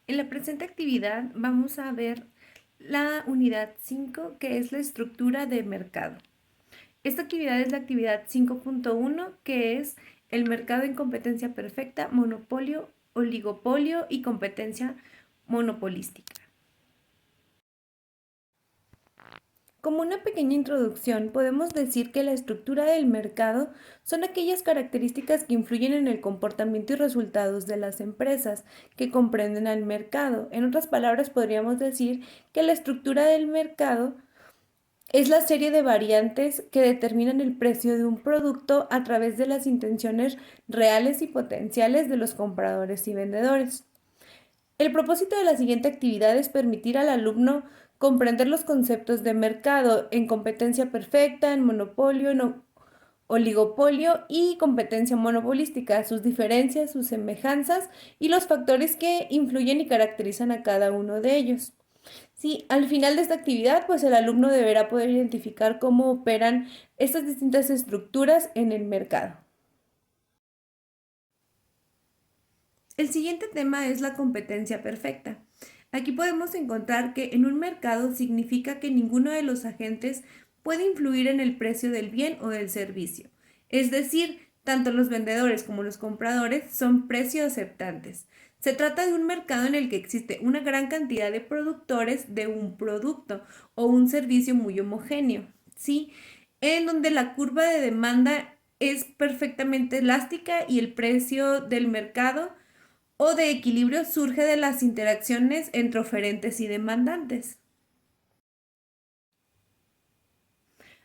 En la presente actividad vamos a ver la unidad 5, que es la estructura de mercado. Esta actividad es la actividad 5.1, que es el mercado en competencia perfecta, monopolio, oligopolio y competencia monopolística. Como una pequeña introducción, podemos decir que la estructura del mercado son aquellas características que influyen en el comportamiento y resultados de las empresas que comprenden al mercado. En otras palabras, podríamos decir que la estructura del mercado es la serie de variantes que determinan el precio de un producto a través de las intenciones reales y potenciales de los compradores y vendedores. El propósito de la siguiente actividad es permitir al alumno comprender los conceptos de mercado en competencia perfecta, en monopolio, en oligopolio y competencia monopolística, sus diferencias, sus semejanzas y los factores que influyen y caracterizan a cada uno de ellos. Sí, al final de esta actividad, pues el alumno deberá poder identificar cómo operan estas distintas estructuras en el mercado. El siguiente tema es la competencia perfecta. Aquí podemos encontrar que en un mercado significa que ninguno de los agentes puede influir en el precio del bien o del servicio. Es decir, tanto los vendedores como los compradores son precio aceptantes. Se trata de un mercado en el que existe una gran cantidad de productores de un producto o un servicio muy homogéneo, ¿sí? En donde la curva de demanda es perfectamente elástica y el precio del mercado o de equilibrio surge de las interacciones entre oferentes y demandantes.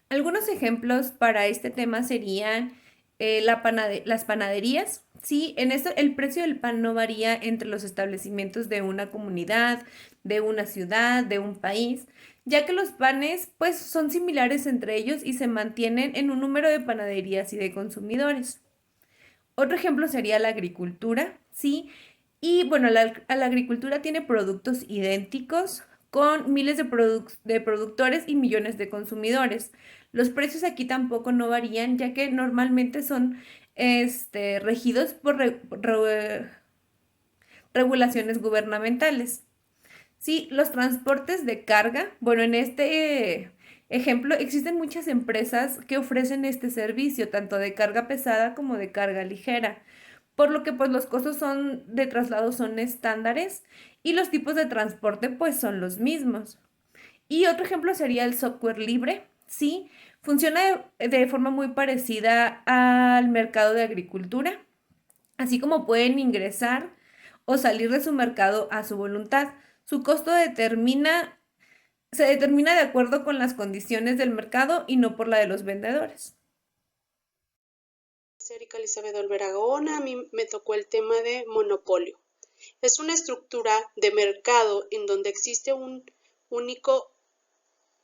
Algunos ejemplos para este tema serían las panaderías. Sí, en esto el precio del pan no varía entre los establecimientos de una comunidad, de una ciudad, de un país, ya que los panes pues son similares entre ellos y se mantienen en un número de panaderías y de consumidores. Otro ejemplo sería la agricultura, ¿sí? Y bueno, la agricultura tiene productos idénticos con miles de productores y millones de consumidores. Los precios aquí tampoco no varían, ya que normalmente son regidos por regulaciones gubernamentales. Sí, los transportes de carga. Bueno, en este ejemplo existen muchas empresas que ofrecen este servicio, tanto de carga pesada como de carga ligera, por lo que pues los costos de traslado son estándares y los tipos de transporte pues son los mismos. Y otro ejemplo sería el software libre, ¿sí? Funciona de forma muy parecida al mercado de agricultura, así como pueden ingresar o salir de su mercado a su voluntad. Su costo se determina de acuerdo con las condiciones del mercado y no por la de los vendedores. Erika Elizabeth Olvera-Gaona, a mí me tocó el tema de monopolio. Es una estructura de mercado en donde existe un único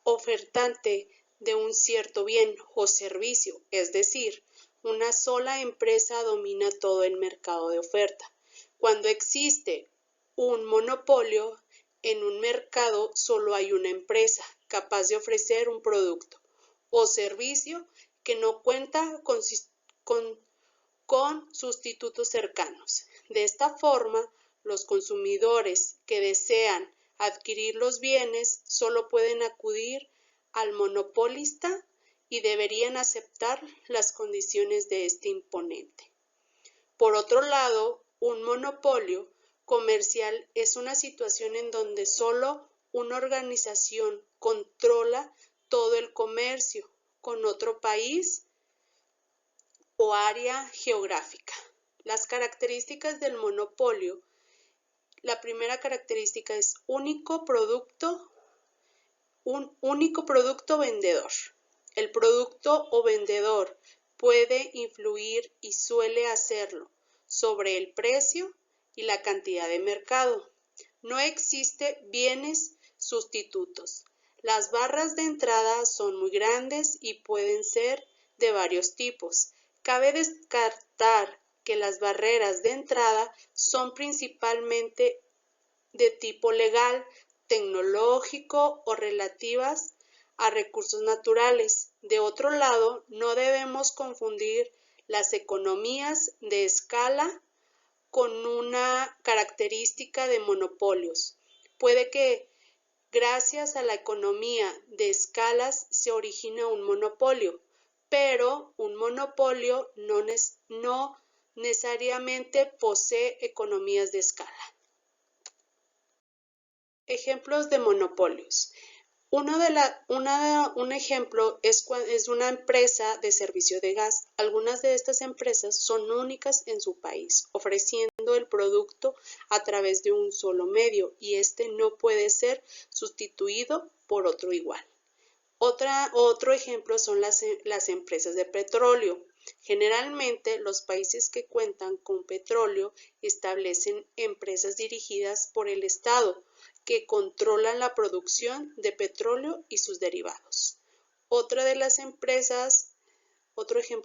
ofertante de un cierto bien o servicio, es decir, una sola empresa domina todo el mercado de oferta. Cuando existe un monopolio, en un mercado solo hay una empresa capaz de ofrecer un producto o servicio que no cuenta con, con sustitutos cercanos. De esta forma, los consumidores que desean adquirir los bienes solo pueden acudir al monopolista y deberían aceptar las condiciones de este imponente. Por otro lado, un monopolio comercial es una situación en donde solo una organización controla todo el comercio con otro país o área geográfica. Las características del monopolio. La primera característica es un único producto vendedor. El producto o vendedor puede influir y suele hacerlo sobre el precio y la cantidad de mercado. No existe bienes sustitutos. Las barras de entrada son muy grandes y pueden ser de varios tipos. Cabe descartar que las barreras de entrada son principalmente de tipo legal, tecnológico o relativas a recursos naturales. De otro lado, no debemos confundir las economías de escala con una característica de monopolios. Puede que gracias a la economía de escalas se origine un monopolio, pero un monopolio no necesariamente posee economías de escala. Ejemplos de monopolios. Un ejemplo es una empresa de servicio de gas. Algunas de estas empresas son únicas en su país, ofreciendo el producto a través de un solo medio y este no puede ser sustituido por otro igual. Otro ejemplo son las empresas de petróleo. Generalmente, los países que cuentan con petróleo establecen empresas dirigidas por el Estado, que controlan la producción de petróleo y sus derivados. Otro ejemplo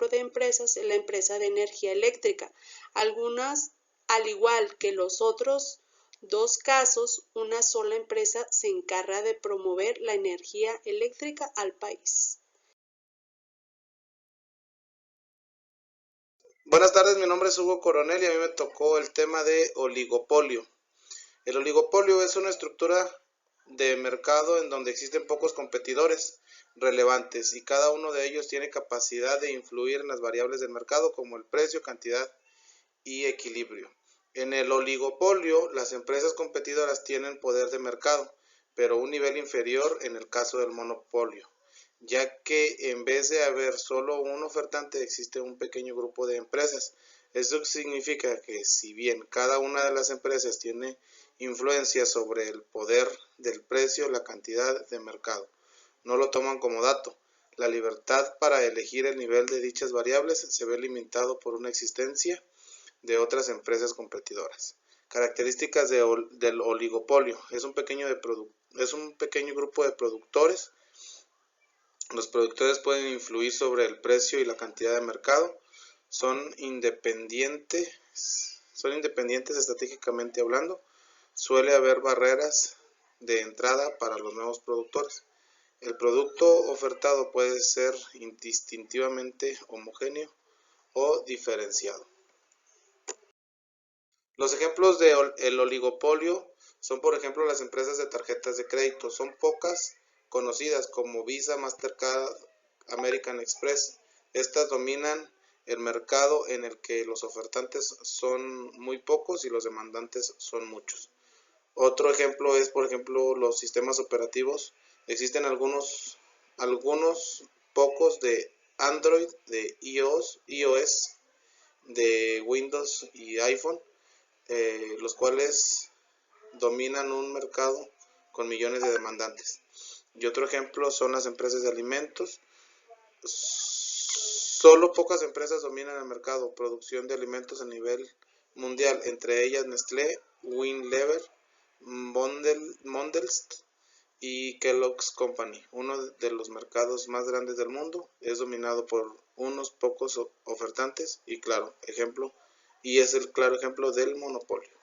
de empresas es la empresa de energía eléctrica. Algunas, al igual que los otros dos casos, una sola empresa se encarga de promover la energía eléctrica al país. Buenas tardes, mi nombre es Hugo Coronel y a mí me tocó el tema de oligopolio. El oligopolio es una estructura de mercado en donde existen pocos competidores relevantes y cada uno de ellos tiene capacidad de influir en las variables del mercado como el precio, cantidad y equilibrio. En el oligopolio, las empresas competidoras tienen poder de mercado, pero un nivel inferior en el caso del monopolio, ya que en vez de haber solo un ofertante existe un pequeño grupo de empresas. Esto significa que si bien cada una de las empresas tiene influencia sobre el poder del precio, la cantidad de mercado, no lo toman como dato. La libertad para elegir el nivel de dichas variables se ve limitado por una existencia de otras empresas competidoras. Características del oligopolio. Es un pequeño grupo de productores. Los productores pueden influir sobre el precio y la cantidad de mercado. Son independientes estratégicamente hablando. Suele haber barreras de entrada para los nuevos productores. El producto ofertado puede ser indistintivamente homogéneo o diferenciado. Los ejemplos del oligopolio son, por ejemplo, las empresas de tarjetas de crédito. Son pocas conocidas como Visa, Mastercard, American Express. Estas dominan el mercado en el que los ofertantes son muy pocos y los demandantes son muchos. Otro ejemplo es, por ejemplo, los sistemas operativos. Existen algunos pocos de Android, de iOS, de Windows y iPhone, los cuales dominan un mercado con millones de demandantes. Y otro ejemplo son las empresas de alimentos. Solo pocas empresas dominan el mercado, producción de alimentos a nivel mundial, entre ellas Nestlé, Unilever, Mondelez y Kellogg's Company. Uno de los mercados más grandes del mundo es dominado por unos pocos ofertantes y es el claro ejemplo del monopolio.